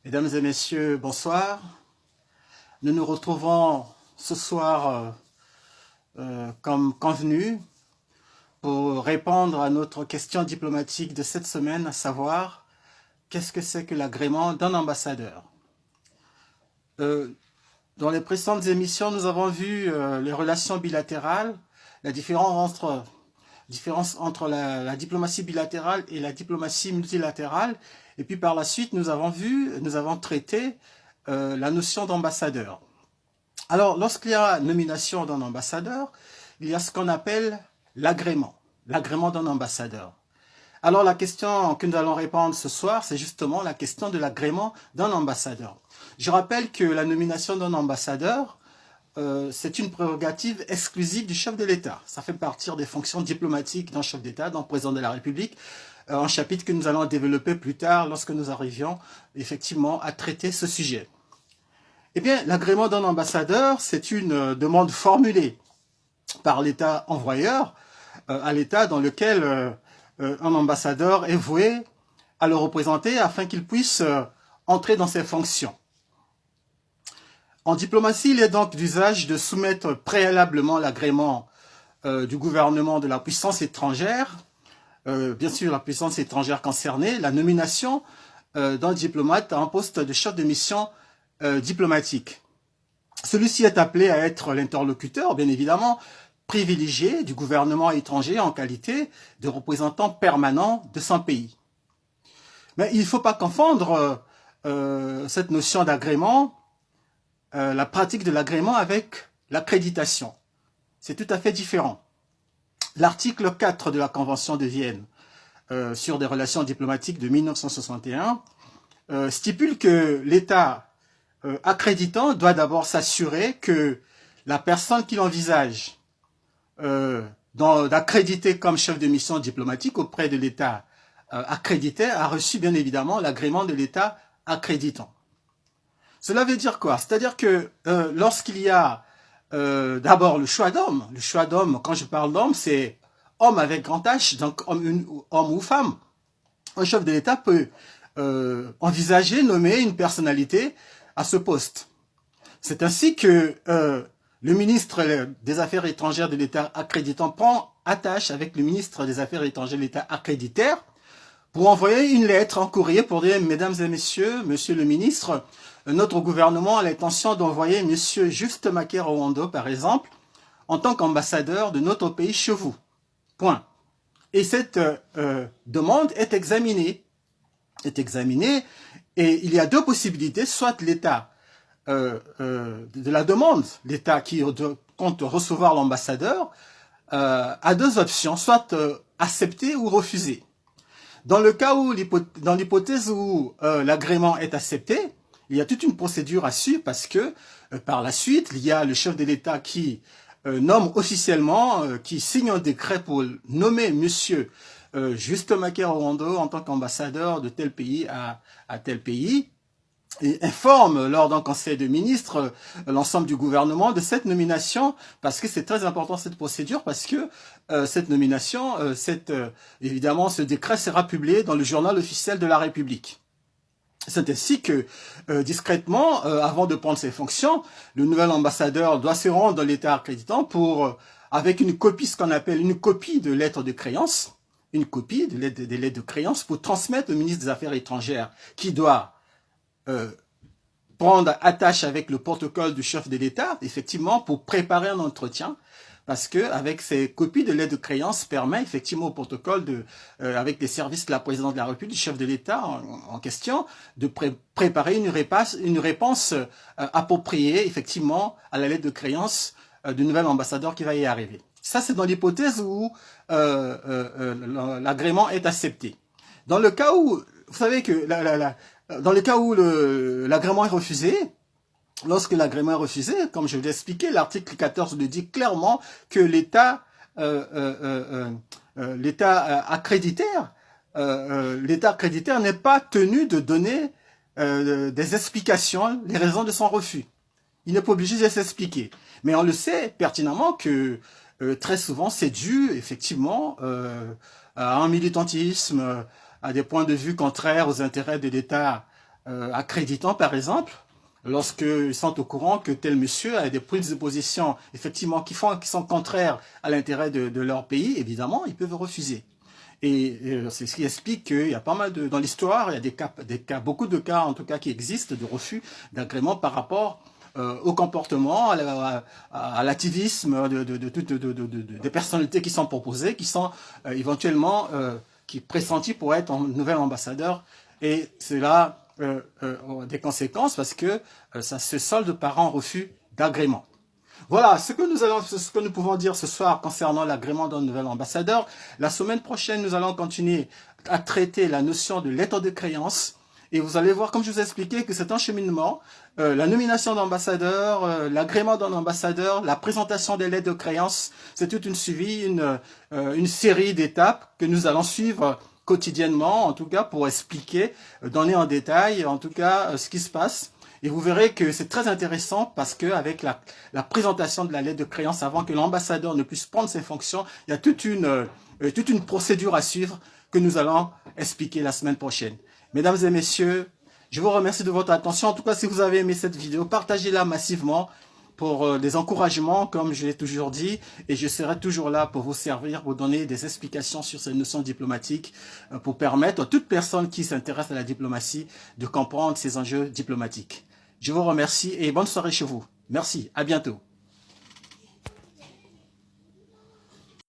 Mesdames et messieurs, bonsoir. Nous nous retrouvons ce soir comme convenu pour répondre à notre question diplomatique de cette semaine, à savoir qu'est-ce que c'est que l'agrément d'un ambassadeur. Dans les précédentes émissions, nous avons vu les relations bilatérales, la différence entre la diplomatie bilatérale et la diplomatie multilatérale. Et puis par la suite, nous avons traité la notion d'ambassadeur. Alors, lorsqu'il y a nomination d'un ambassadeur, il y a ce qu'on appelle l'agrément d'un ambassadeur. Alors, la question que nous allons répondre ce soir, c'est justement la question de l'agrément d'un ambassadeur. Je rappelle que la nomination d'un ambassadeur, c'est une prérogative exclusive du chef de l'État. Ça fait partie des fonctions diplomatiques d'un chef d'État, d'un président de la République, un chapitre que nous allons développer plus tard lorsque nous arrivions effectivement à traiter ce sujet. Eh bien, l'agrément d'un ambassadeur, c'est une demande formulée par l'État envoyeur à l'État dans lequel un ambassadeur est voué à le représenter afin qu'il puisse entrer dans ses fonctions. En diplomatie, il est donc d'usage de soumettre préalablement l'agrément du gouvernement de la puissance étrangère, bien sûr la puissance étrangère concernée, la nomination d'un diplomate à un poste de chef de mission diplomatique. Celui-ci est appelé à être l'interlocuteur, bien évidemment, privilégié du gouvernement étranger en qualité de représentant permanent de son pays. Mais il ne faut pas confondre cette notion d'agrément, la pratique de l'agrément avec l'accréditation. C'est tout à fait différent. L'article 4 de la Convention de Vienne sur des relations diplomatiques de 1961 stipule que l'État accréditant doit d'abord s'assurer que la personne qu'il envisage d'accréditer comme chef de mission diplomatique auprès de l'État accrédité a reçu bien évidemment l'agrément de l'État accréditant. Cela veut dire quoi? C'est-à-dire que lorsqu'il y a d'abord le choix d'homme, quand je parle d'homme, c'est homme avec grand H, donc homme ou femme. Un chef de l'État peut envisager, nommer une personnalité à ce poste. C'est ainsi que le ministre des Affaires étrangères de l'État accréditant prend attache avec le ministre des Affaires étrangères de l'État accréditaire pour envoyer une lettre en courrier pour dire « Mesdames et messieurs, monsieur le ministre, notre gouvernement a l'intention d'envoyer monsieur Juste Makerowondo, par exemple, en tant qu'ambassadeur de notre pays chez vous. » Point. Et cette demande est examinée. Et il y a deux possibilités, soit l'État de la demande, l'État qui compte recevoir l'ambassadeur, a deux options, soit accepter ou refuser. Dans l'hypothèse où l'agrément est accepté, il y a toute une procédure à suivre parce que par la suite, il y a le chef de l'État qui nomme officiellement, qui signe un décret pour nommer monsieur Juste Makerowondo en tant qu'ambassadeur de tel pays à tel pays, et informe lors d'un conseil de ministres l'ensemble du gouvernement de cette nomination, parce que c'est très important cette procédure, parce que cette nomination, évidemment, ce décret sera publié dans le journal officiel de la République. C'est ainsi que, discrètement, avant de prendre ses fonctions, le nouvel ambassadeur doit se rendre dans l'État accréditant pour, avec une copie, ce qu'on appelle une copie de lettre de créance, une copie des lettres de créance pour transmettre au ministre des Affaires étrangères, qui doit prendre attache avec le protocole du chef de l'État, effectivement, pour préparer un entretien, parce que avec ces copies de lettres de créance permet effectivement au protocole avec les services de la présidence de la République, du chef de l'État en question, de préparer une réponse appropriée effectivement à la lettre de créance du nouvel ambassadeur qui va y arriver. Ça, c'est dans l'hypothèse où l'agrément est accepté. Dans le cas où, vous savez que dans le cas où l'agrément est refusé, lorsque l'agrément est refusé, comme je l'ai expliqué, l'article 14 le dit clairement que l'État accréditaire n'est pas tenu de donner des explications, les raisons de son refus. Il n'est pas obligé de s'expliquer. Mais on le sait pertinemment que très souvent c'est dû effectivement à un militantisme, à des points de vue contraires aux intérêts de l'État accréditants, par exemple, lorsqu'ils sont au courant que tel monsieur a des prises de position, effectivement, qui sont contraires à l'intérêt de leur pays, évidemment, ils peuvent refuser. Et c'est ce qui explique qu'il y a pas mal dans l'histoire, il y a des cas, beaucoup de cas en tout cas qui existent de refus d'agrément par rapport au comportement, à l'activisme des personnalités qui sont proposées, qui sont éventuellement qui pressentis pour être un nouvel ambassadeur. Et cela a des conséquences parce que ça se solde par un refus d'agrément. Voilà ce que nous pouvons dire ce soir concernant l'agrément d'un nouvel ambassadeur. La semaine prochaine, nous allons continuer à traiter la notion de lettre de créance. Et vous allez voir, comme je vous ai expliqué, que c'est un cheminement. La nomination d'ambassadeur, l'agrément d'un ambassadeur, la présentation des lettres de créance, c'est toute une série d'étapes que nous allons suivre quotidiennement, en tout cas pour expliquer, donner en détail, en tout cas, ce qui se passe. Et vous verrez que c'est très intéressant parce que avec la présentation de la lettre de créance, avant que l'ambassadeur ne puisse prendre ses fonctions, il y a toute une procédure à suivre que nous allons expliquer la semaine prochaine. Mesdames et messieurs, je vous remercie de votre attention. En tout cas, si vous avez aimé cette vidéo, partagez-la massivement pour des encouragements, comme je l'ai toujours dit, et je serai toujours là pour vous servir, vous donner des explications sur ces notions diplomatiques, pour permettre à toute personne qui s'intéresse à la diplomatie de comprendre ces enjeux diplomatiques. Je vous remercie et bonne soirée chez vous. Merci, à bientôt.